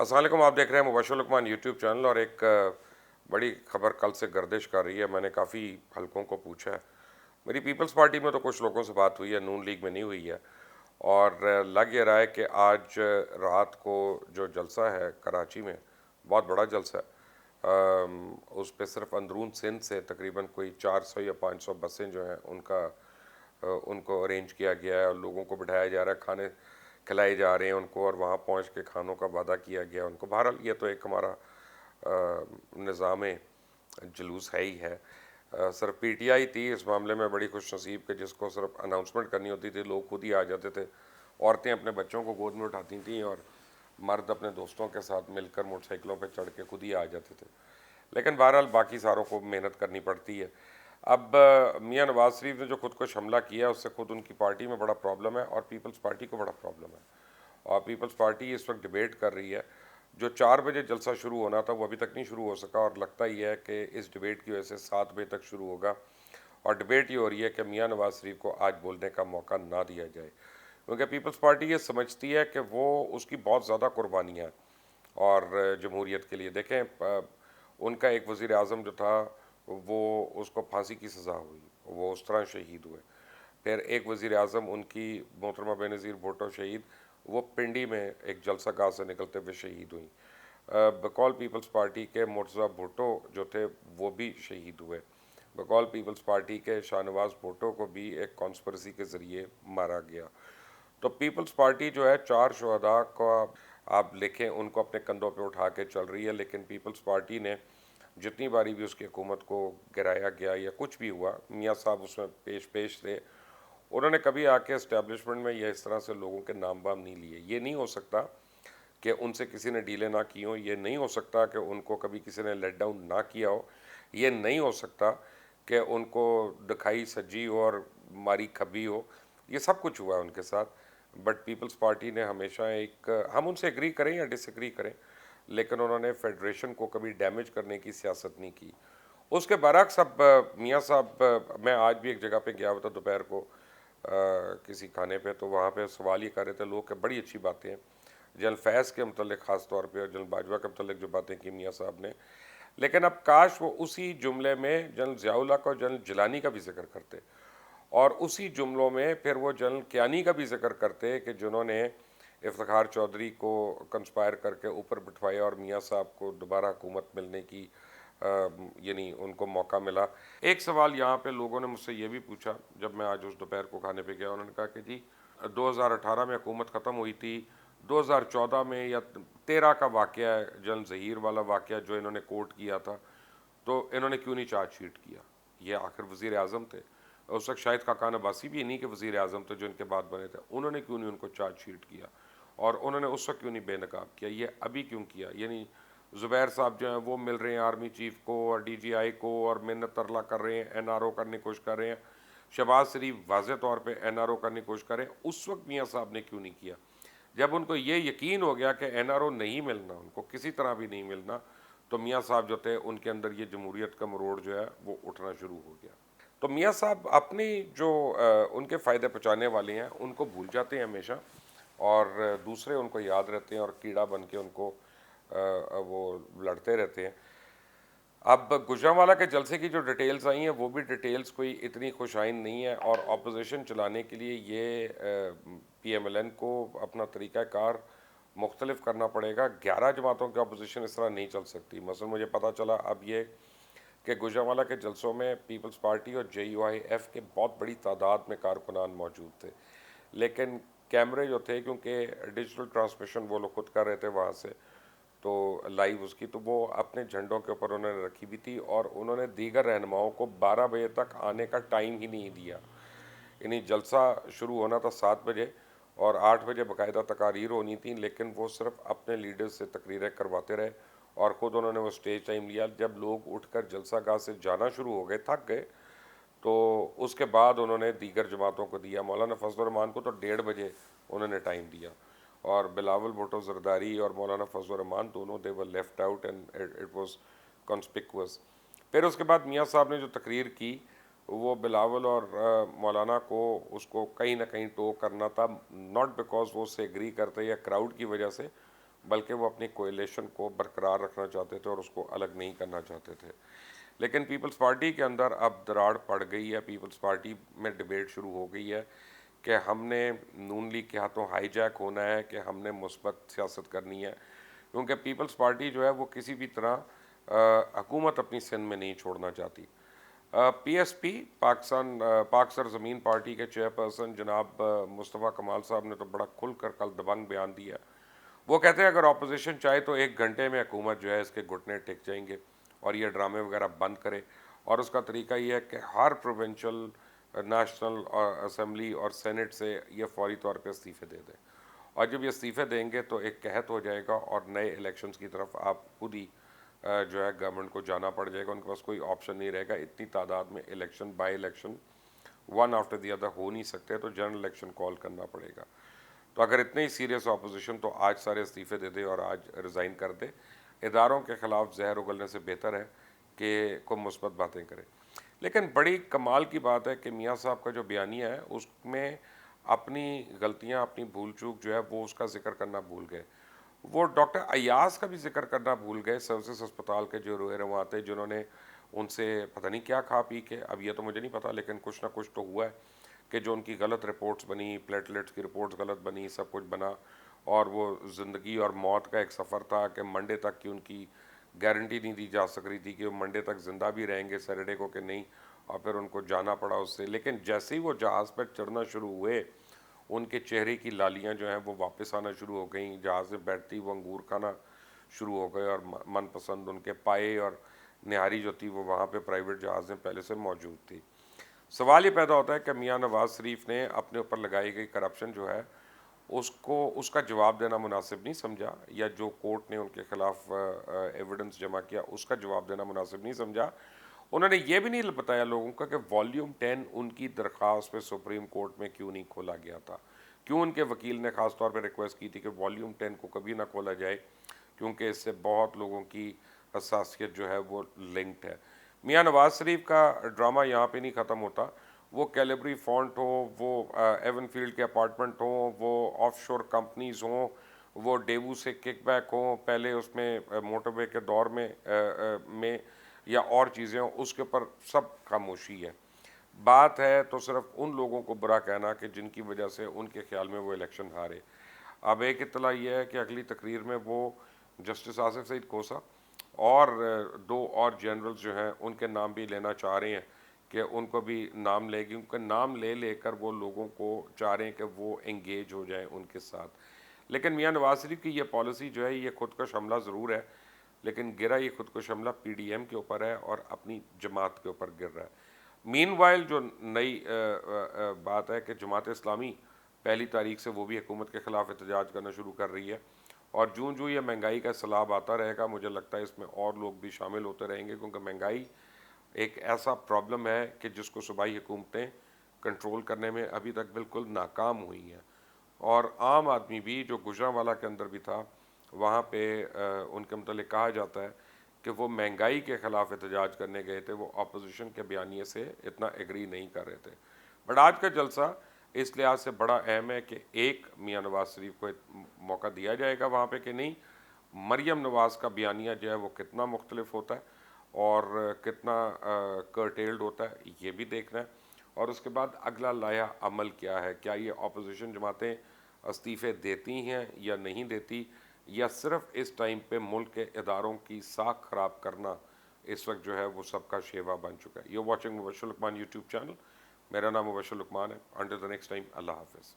السلام علیکم، آپ دیکھ رہے ہیں مبشر لقمان یوٹیوب چینل. اور ایک بڑی خبر کل سے گردش کر رہی ہے. میں نے کافی حلقوں کو پوچھا ہے. میری پیپلز پارٹی میں تو کچھ لوگوں سے بات ہوئی ہے، نون لیگ میں نہیں ہوئی ہے. اور لگ یہ رہا ہے کہ آج رات کو جو جلسہ ہے کراچی میں، بہت بڑا جلسہ ہے. اس پہ صرف اندرون سندھ سے تقریباً کوئی 400 یا 500 بسیں جو ہیں ان کو ارینج کیا گیا ہے، اور لوگوں کو بٹھایا جا رہا ہے، کھانے کھلائے جا رہے ہیں ان کو، اور وہاں پہنچ کے کھانوں کا وعدہ کیا گیا ان کو. بہرحال یہ تو ایک ہمارا نظام جلوس ہے ہی ہے. صرف پی ٹی آئی تھی اس معاملے میں بڑی خوش نصیب کہ جس کو صرف اناؤنسمنٹ کرنی ہوتی تھی لوگ خود ہی آ جاتے تھے. عورتیں اپنے بچوں کو گود میں اٹھاتی تھیں اور مرد اپنے دوستوں کے ساتھ مل کر موٹر سائیکلوں پہ چڑھ کے خود ہی آ جاتے تھے. لیکن بہرحال باقی ساروں کو محنت کرنی پڑتی ہے. اب میاں نواز شریف نے جو خود کو حملہ کیا اس سے خود ان کی پارٹی میں بڑا پرابلم ہے، اور پیپلز پارٹی کو بڑا پرابلم ہے. اور پیپلز پارٹی اس وقت ڈیبیٹ کر رہی ہے. جو 4 بجے جلسہ شروع ہونا تھا وہ ابھی تک نہیں شروع ہو سکا، اور لگتا ہی ہے کہ اس ڈیبیٹ کی وجہ سے 7 بجے تک شروع ہوگا. اور ڈیبیٹ یہ ہو رہی ہے کہ میاں نواز شریف کو آج بولنے کا موقع نہ دیا جائے، کیونکہ پیپلز پارٹی یہ سمجھتی ہے کہ وہ اس کی بہت زیادہ قربانیاں ہیں. اور جمہوریت کے لیے دیکھیں، ان کا ایک وزیر اعظم جو تھا وہ اس کو پھانسی کی سزا ہوئی، وہ اس طرح شہید ہوئے. پھر ایک وزیر اعظم ان کی محترمہ بے نظیر بھٹو شہید، وہ پنڈی میں ایک جلسہ گاہ سے نکلتے ہوئے شہید ہوئیں. بقول پیپلز پارٹی کے مرتضیٰ بھٹو جو تھے وہ بھی شہید ہوئے. بقول پیپلز پارٹی کے شاہ نواز بھٹو کو بھی ایک کانسپریسی کے ذریعے مارا گیا. تو پیپلز پارٹی جو ہے 4 شہداء کا آپ لکھیں ان کو اپنے کندھوں پہ اٹھا کے چل رہی ہے. لیکن پیپلز پارٹی نے جتنی باری بھی اس کی حکومت کو گرایا گیا یا کچھ بھی ہوا، میاں صاحب اس میں پیش تھے، انہوں نے کبھی آ کے اسٹیبلشمنٹ میں یا اس طرح سے لوگوں کے نام بام نہیں لیے. یہ نہیں ہو سکتا کہ ان سے کسی نے ڈیلیں نہ کی ہوں، یہ نہیں ہو سکتا کہ ان کو کبھی کسی نے لیٹ ڈاؤن نہ کیا ہو، یہ نہیں ہو سکتا کہ ان کو دکھائی سجی ہو اور ماری کھبی ہو. یہ سب کچھ ہوا ہے ان کے ساتھ. بٹ پیپلز پارٹی نے ہمیشہ ہم ان سے ایگری کریں یا ڈس ایگری کریں، لیکن انہوں نے فیڈریشن کو کبھی ڈیمیج کرنے کی سیاست نہیں کی. اس کے برعکس اب میاں صاحب، میں آج بھی ایک جگہ پہ گیا ہوا تھا دوپہر کو کسی کھانے پہ، تو وہاں پہ سوال یہ کر رہے تھے لوگ کہ بڑی اچھی باتیں ہیں جنرل فیض کے متعلق خاص طور پہ، اور جنرل باجوہ کے متعلق جو باتیں کی میاں صاحب نے. لیکن اب کاش وہ اسی جملے میں جنرل ضیاء الحق اور جنرل جیلانی کا بھی ذکر کرتے، اور اسی جملوں میں پھر وہ جنرل کیانی کا بھی ذکر کرتے کہ جنہوں نے افتخار چودھری کو کنسپائر کر کے اوپر بٹھوایا اور میاں صاحب کو دوبارہ حکومت ملنے کی یعنی ان کو موقع ملا. ایک سوال یہاں پہ لوگوں نے مجھ سے یہ بھی پوچھا جب میں آج اس دوپہر کو کھانے پہ گیا. انہوں نے کہا کہ جی 2018 میں حکومت ختم ہوئی تھی، 2014 میں یا 13 کا واقعہ ہے، جنرل ظہیر والا واقعہ جو انہوں نے کوٹ کیا تھا، تو انہوں نے کیوں نہیں چارج شیٹ کیا؟ یہ آخر وزیر اعظم تھے. اس وقت شاہد خاقان عباسی بھی انہی کے وزیر اعظم تھے جو ان کے بعد بنے تھے. انہوں نے کیوں نہیں ان کو چارج شیٹ کیا؟ اور انہوں نے اس وقت کیوں نہیں بے نقاب کیا؟ یہ ابھی کیوں کیا؟ یعنی زبیر صاحب جو ہیں وہ مل رہے ہیں آرمی چیف کو اور ڈی جی آئی کو، اور منت ترلا کر رہے ہیں، این آر او کرنے کی کوشش کر رہے ہیں. شہباز شریف واضح طور پہ این آر او کرنے کی کوشش کر رہے ہیں. اس وقت میاں صاحب نے کیوں نہیں کیا؟ جب ان کو یہ یقین ہو گیا کہ این آر او نہیں ملنا، ان کو کسی طرح بھی نہیں ملنا، تو میاں صاحب جو تھے ان کے اندر یہ جمہوریت کا مروڑ جو ہے وہ اٹھنا شروع ہو گیا. تو میاں صاحب اپنی جو ان کے فائدے پہنچانے والے ہیں ان کو بھول جاتے ہیں ہمیشہ، اور دوسرے ان کو یاد رہتے ہیں اور کیڑا بن کے ان کو وہ لڑتے رہتے ہیں. اب گوجرانوالہ کے جلسے کی جو ڈیٹیلز آئی ہیں وہ بھی ڈیٹیلز کوئی اتنی خوش آئند نہیں ہے، اور اپوزیشن چلانے کے لیے یہ پی ایم ایل این کو اپنا طریقہ کار مختلف کرنا پڑے گا. 11 جماعتوں کی اپوزیشن اس طرح نہیں چل سکتی. مثلا مجھے پتہ چلا اب یہ کہ گوجرانوالہ کے جلسوں میں پیپلز پارٹی اور جے یو آئی ایف کے بہت بڑی تعداد میں کارکنان موجود تھے، لیکن کیمرے جو تھے کیونکہ ڈیجیٹل ٹرانسمیشن وہ لوگ خود کر رہے تھے وہاں سے، تو لائیو اس کی، تو وہ اپنے جھنڈوں کے اوپر انہوں نے رکھی بھی تھی، اور انہوں نے دیگر رہنماؤں کو 12 بجے تک آنے کا ٹائم ہی نہیں دیا. یعنی جلسہ شروع ہونا تھا 7 بجے، اور 8 بجے باقاعدہ تقاریر ہونی تھیں، لیکن وہ صرف اپنے لیڈر سے تقریریں کرواتے رہے، اور خود انہوں نے وہ سٹیج ٹائم لیا. جب لوگ اٹھ کر جلسہ گاہ سے جانا شروع ہو گئے، تھک گئے، تو اس کے بعد انہوں نے دیگر جماعتوں کو دیا. مولانا فضل الرحمان کو تو 1:30 بجے انہوں نے ٹائم دیا، اور بلاول بھٹو زرداری اور مولانا فضل الرحمان دونوں they were left out and it was conspicuous. پھر اس کے بعد میاں صاحب نے جو تقریر کی وہ بلاول اور مولانا کو اس کو کہیں نہ کہیں ٹو کرنا تھا، ناٹ بیکاز وہ اس سے ایگری کرتے یا کراؤڈ کی وجہ سے، بلکہ وہ اپنی کوئلیشن کو برقرار رکھنا چاہتے تھے اور اس کو الگ نہیں کرنا چاہتے تھے. لیکن پیپلز پارٹی کے اندر اب دراڑ پڑ گئی ہے. پیپلز پارٹی میں ڈیبیٹ شروع ہو گئی ہے کہ ہم نے نون لیگ کے ہاتھوں ہائی جیک ہونا ہے کہ ہم نے مثبت سیاست کرنی ہے, کیونکہ پیپلز پارٹی جو ہے وہ کسی بھی طرح حکومت اپنی سندھ میں نہیں چھوڑنا چاہتی. پی ایس پی پاکستان پاک سرزمین پارٹی کے چیئرپرسن جناب مصطفیٰ کمال صاحب نے تو بڑا کھل کر کل دبنگ بیان دیا. وہ کہتے ہیں اگر اپوزیشن چاہے تو 1 گھنٹے میں حکومت جو ہے اس کے گھٹنے ٹک جائیں گے اور یہ ڈرامے وغیرہ بند کرے, اور اس کا طریقہ یہ ہے کہ ہر پروونشل نیشنل اسمبلی اور سینٹ سے یہ فوری طور پہ استعفے دے دیں, اور جب یہ استعفے دیں گے تو ایک قحط ہو جائے گا اور نئے الیکشنز کی طرف آپ خود ہی جو ہے گورنمنٹ کو جانا پڑ جائے گا. ان کے پاس کوئی آپشن نہیں رہے گا. اتنی تعداد میں election by election one after the other ہو نہیں سکتے, تو جنرل الیکشن کال کرنا پڑے گا. تو اگر اتنے ہی سیریس اپوزیشن تو آج سارے استعفے دے دے اور آج ریزائن کر دے. اداروں کے خلاف زہر اگلنے سے بہتر ہے کہ کوئی مثبت باتیں کرے. لیکن بڑی کمال کی بات ہے کہ میاں صاحب کا جو بیانیہ ہے اس میں اپنی غلطیاں, اپنی بھول چوک جو ہے وہ اس کا ذکر کرنا بھول گئے. وہ ڈاکٹر ایاز کا بھی ذکر کرنا بھول گئے, سروسز اسپتال کے جو روئے رواں تھے, جنہوں نے ان سے پتہ نہیں کیا کھا پی کے, اب یہ تو مجھے نہیں پتا لیکن کچھ نہ کچھ تو ہوا ہے کہ جو ان کی غلط رپورٹس بنی, پلیٹلیٹس کی رپورٹس غلط بنی, سب کچھ بنا, اور وہ زندگی اور موت کا ایک سفر تھا کہ منڈے تک کی ان کی گارنٹی نہیں دی جا سک رہی تھی کہ وہ منڈے تک زندہ بھی رہیں گے سیٹرڈے کو کہ نہیں, اور پھر ان کو جانا پڑا اس سے. لیکن جیسے ہی وہ جہاز پر چڑھنا شروع ہوئے ان کے چہرے کی لالیاں جو ہیں وہ واپس آنا شروع ہو گئیں. جہاز میں بیٹھتی وہ انگور کھانا شروع ہو گئے, اور من پسند ان کے پائے اور نہاری جو تھی وہ وہاں پہ پرائیویٹ جہاز میں پہلے سے موجود تھی. سوال یہ پیدا ہوتا ہے کہ میاں نواز شریف نے اپنے اوپر لگائی گئی کرپشن جو ہے اس کا جواب دینا مناسب نہیں سمجھا, یا جو کورٹ نے ان کے خلاف ایویڈنس جمع کیا اس کا جواب دینا مناسب نہیں سمجھا. انہوں نے یہ بھی نہیں بتایا لوگوں کا کہ والیوم 10 ان کی درخواست پہ سپریم کورٹ میں کیوں نہیں کھولا گیا تھا, کیوں ان کے وکیل نے خاص طور پہ ریکویسٹ کی تھی کہ والیوم 10 کو کبھی نہ کھولا جائے, کیونکہ اس سے بہت لوگوں کی حساسیت جو ہے وہ لنکڈ ہے. میاں نواز شریف کا ڈرامہ یہاں پہ نہیں ختم ہوتا. وہ کیلیبری فونٹ ہو, وہ ایون فیلڈ کے اپارٹمنٹ ہوں, وہ آف شور کمپنیز ہوں, وہ ڈیوو سے کک بیک ہوں پہلے اس میں موٹر وے کے دور میں یا اور چیزیں ہوں, اس کے اوپر سب خاموشی ہے. بات ہے تو صرف ان لوگوں کو برا کہنا کہ جن کی وجہ سے ان کے خیال میں وہ الیکشن ہارے. اب ایک اطلاع یہ ہے کہ اگلی تقریر میں وہ جسٹس آصف سعید کوسا اور 2 اور جنرلز جو ہیں ان کے نام بھی لینا چاہ رہے ہیں کہ ان کو بھی نام لے گی, ان کا نام لے کر وہ لوگوں کو چاہ رہے ہیں کہ وہ انگیج ہو جائیں ان کے ساتھ. لیکن میاں نواز شریف کی یہ پالیسی جو ہے یہ خودکش حملہ ضرور ہے, لیکن گرا یہ خودکش حملہ پی ڈی ایم کے اوپر ہے اور اپنی جماعت کے اوپر گر رہا ہے. مین وائل جو نئی بات ہے کہ جماعت اسلامی 1 تاریخ سے وہ بھی حکومت کے خلاف احتجاج کرنا شروع کر رہی ہے, اور جوں یہ مہنگائی کا سیلاب آتا رہے گا مجھے لگتا ہے اس میں اور لوگ بھی شامل ہوتے رہیں گے, کیونکہ مہنگائی ایک ایسا پرابلم ہے کہ جس کو صوبائی حکومتیں کنٹرول کرنے میں ابھی تک بالکل ناکام ہوئی ہیں. اور عام آدمی بھی جو گجرانوالا کے اندر بھی تھا وہاں پہ ان کے متعلق کہا جاتا ہے کہ وہ مہنگائی کے خلاف احتجاج کرنے گئے تھے, وہ اپوزیشن کے بیانیے سے اتنا ایگری نہیں کر رہے تھے. بٹ آج کا جلسہ اس لحاظ سے بڑا اہم ہے کہ ایک میاں نواز شریف کو موقع دیا جائے گا وہاں پہ کہ نہیں, مریم نواز کا بیانیہ جو ہے وہ کتنا مختلف ہوتا ہے اور کتنا کرٹیلڈ ہوتا ہے یہ بھی دیکھنا ہے, اور اس کے بعد اگلا لایا عمل کیا ہے, کیا یہ اپوزیشن جماعتیں استعفے دیتی ہیں یا نہیں دیتی, یا صرف اس ٹائم پہ ملک کے اداروں کی ساکھ خراب کرنا اس وقت جو ہے وہ سب کا شیوا بن چکا ہے. You watching Mubashir Luqman YouTube channel, میرا نام مبشر لقمان ہے. انٹل دی نیکسٹ ٹائم, اللہ حافظ.